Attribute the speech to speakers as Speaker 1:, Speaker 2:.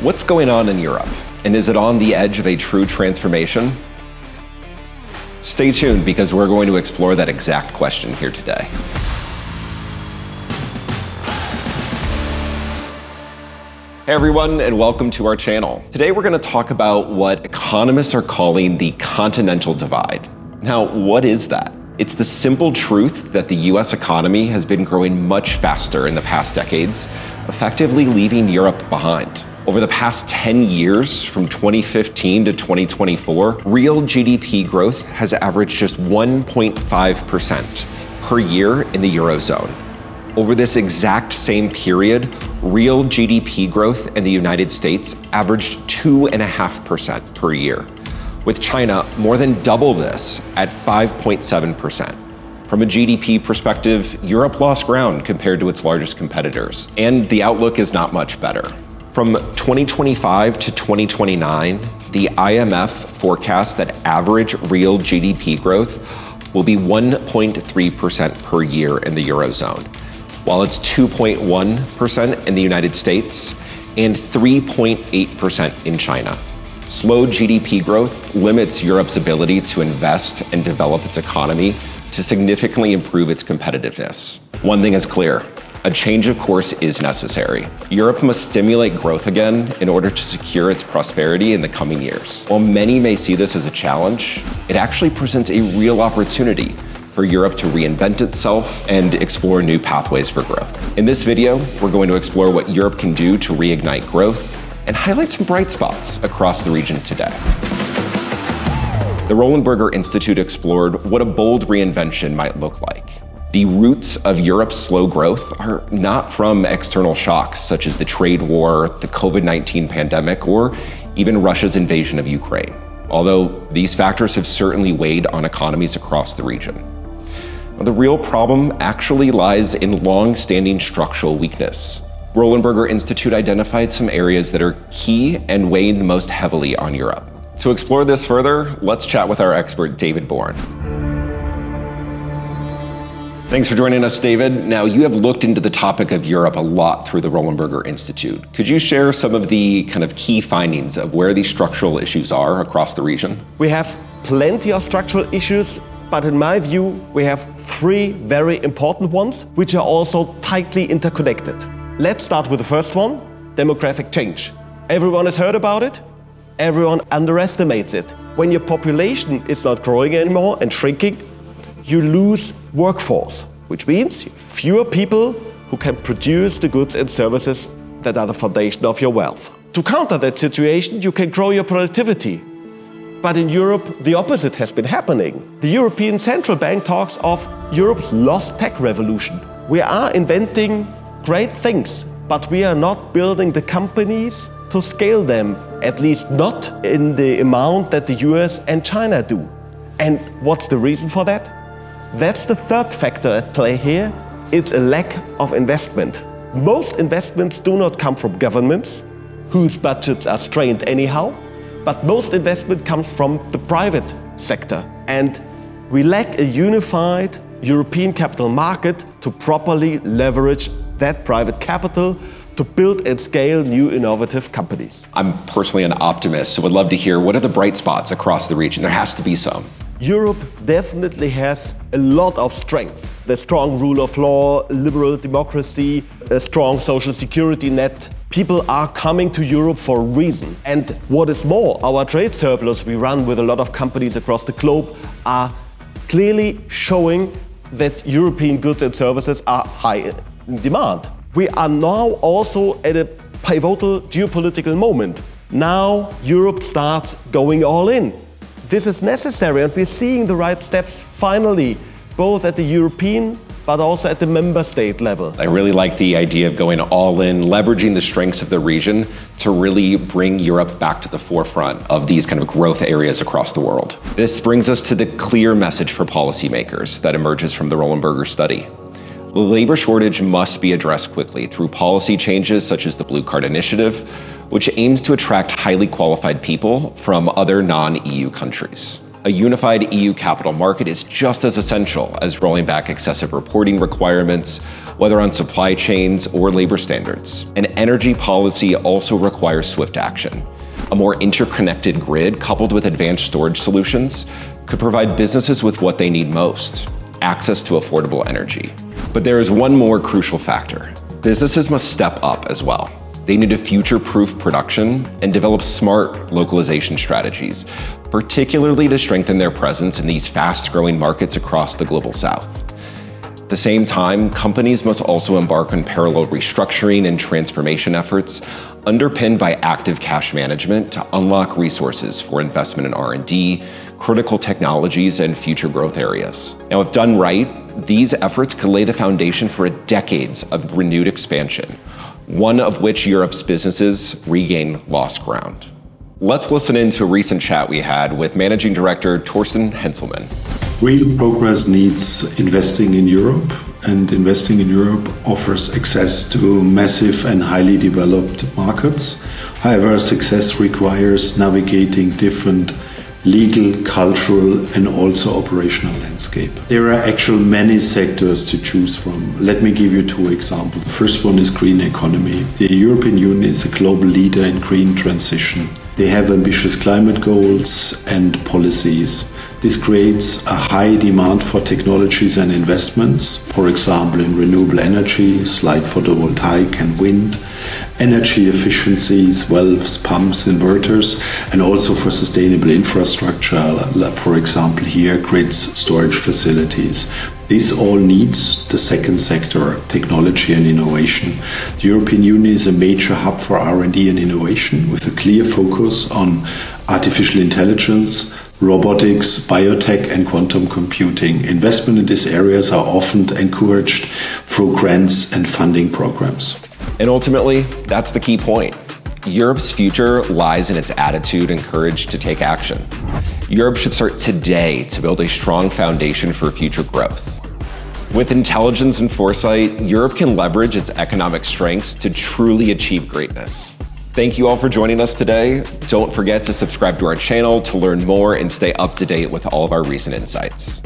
Speaker 1: What's going on in Europe? And is it on the edge of a true transformation? Stay tuned because we're going to explore that exact question here today. Hey everyone, and welcome to our channel. Today we're going to talk about what economists are calling the continental divide. Now, what is that? It's the simple truth that the US economy has been growing much faster in the past decades, effectively leaving Europe behind. Over the past 10 years, from 2015 to 2024, real GDP growth has averaged just 1.5% per year in the Eurozone. Over this exact same period, real GDP growth in the United States averaged 2.5% per year, with China more than double this at 5.7%. From a GDP perspective, Europe lost ground compared to its largest competitors, and the outlook is not much better. From 2025 to 2029, the IMF forecasts that average real GDP growth will be 1.3% per year in the Eurozone, while it's 2.1% in the United States and 3.8% in China. Slow GDP growth limits Europe's ability to invest and develop its economy to significantly improve its competitiveness. One thing is clear. A change of course is necessary. Europe must stimulate growth again in order to secure its prosperity in the coming years. While many may see this as a challenge, it actually presents a real opportunity for Europe to reinvent itself and explore new pathways for growth. In this video, we're going to explore what Europe can do to reignite growth and highlight some bright spots across the region today. The Roland Berger Institute explored what a bold reinvention might look like. The roots of Europe's slow growth are not from external shocks such as the trade war, the COVID-19 pandemic, or even Russia's invasion of Ukraine, although these factors have certainly weighed on economies across the region. The real problem actually lies in long-standing structural weakness. Roland Berger Institute identified some areas that are key and weighing the most heavily on Europe. To explore this further, let's chat with our expert, David Bourne. Thanks for joining us, David. Now, you have looked into the topic of Europe a lot through the Roland Berger Institute. Could you share some of the kind of key findings of where these structural issues are across the region?
Speaker 2: We have plenty of structural issues, but in my view, we have three very important ones, which are also tightly interconnected. Let's start with the first one, demographic change. Everyone has heard about it. Everyone underestimates it. When your population is not growing anymore and shrinking, you lose workforce, which means fewer people who can produce the goods and services that are the foundation of your wealth. To counter that situation, you can grow your productivity. But in Europe, the opposite has been happening. The European Central Bank talks of Europe's lost tech revolution. We are inventing great things, but we are not building the companies to scale them, at least not in the amount that the US and China do. And what's the reason for that? That's the third factor at play here. It's a lack of investment. Most investments do not come from governments, whose budgets are strained anyhow, but most investment comes from the private sector. And we lack a unified European capital market to properly leverage that private capital to build and scale new innovative companies.
Speaker 1: I'm personally an optimist, so would love to hear what are the bright spots across the region. There has to be some.
Speaker 2: Europe definitely has a lot of strength. The strong rule of law, liberal democracy, a strong social security net. People are coming to Europe for a reason. And what is more, our trade surplus we run with a lot of companies across the globe are clearly showing that European goods and services are high in demand. We are now also at a pivotal geopolitical moment. Now Europe starts going all in. This is necessary, and we're seeing the right steps finally, both at the European but also at the member state level.
Speaker 1: I really like the idea of going all in, leveraging the strengths of the region to really bring Europe back to the forefront of these kind of growth areas across the world. This brings us to the clear message for policymakers that emerges from the Roland Berger study. The labor shortage must be addressed quickly through policy changes such as the Blue Card Initiative, which aims to attract highly qualified people from other non-EU countries. A unified EU capital market is just as essential as rolling back excessive reporting requirements, whether on supply chains or labor standards. And energy policy also requires swift action. A more interconnected grid coupled with advanced storage solutions could provide businesses with what they need most: access to affordable energy. But there is one more crucial factor. Businesses must step up as well. They need to future-proof production and develop smart localization strategies, particularly to strengthen their presence in these fast-growing markets across the global south. At the same time, companies must also embark on parallel restructuring and transformation efforts underpinned by active cash management to unlock resources for investment in R&D, critical technologies, and future growth areas. Now, if done right, these efforts could lay the foundation for decades of renewed expansion, one of which Europe's businesses regain lost ground. Let's listen in to a recent chat we had with Managing Director Torsten Henselmann.
Speaker 3: Real progress needs investing in Europe, and investing in Europe offers access to massive and highly developed markets. However, success requires navigating different legal, cultural, and also operational landscape. There are actually many sectors to choose from. Let me give you two examples. The first one is green economy. The European Union is a global leader in green transition. They have ambitious climate goals and policies. This creates a high demand for technologies and investments, for example in renewable energies like photovoltaic and wind, energy efficiencies, valves, pumps, inverters, and also for sustainable infrastructure, for example here grids, storage facilities. This all needs the second sector, technology and innovation. The European Union is a major hub for R&D and innovation with a clear focus on artificial intelligence, robotics, biotech, and quantum computing. Investment in these areas are often encouraged through grants and funding programs.
Speaker 1: And ultimately, that's the key point. Europe's future lies in its attitude and courage to take action. Europe should start today to build a strong foundation for future growth. With intelligence and foresight, Europe can leverage its economic strengths to truly achieve greatness. Thank you all for joining us today. Don't forget to subscribe to our channel to learn more and stay up to date with all of our recent insights.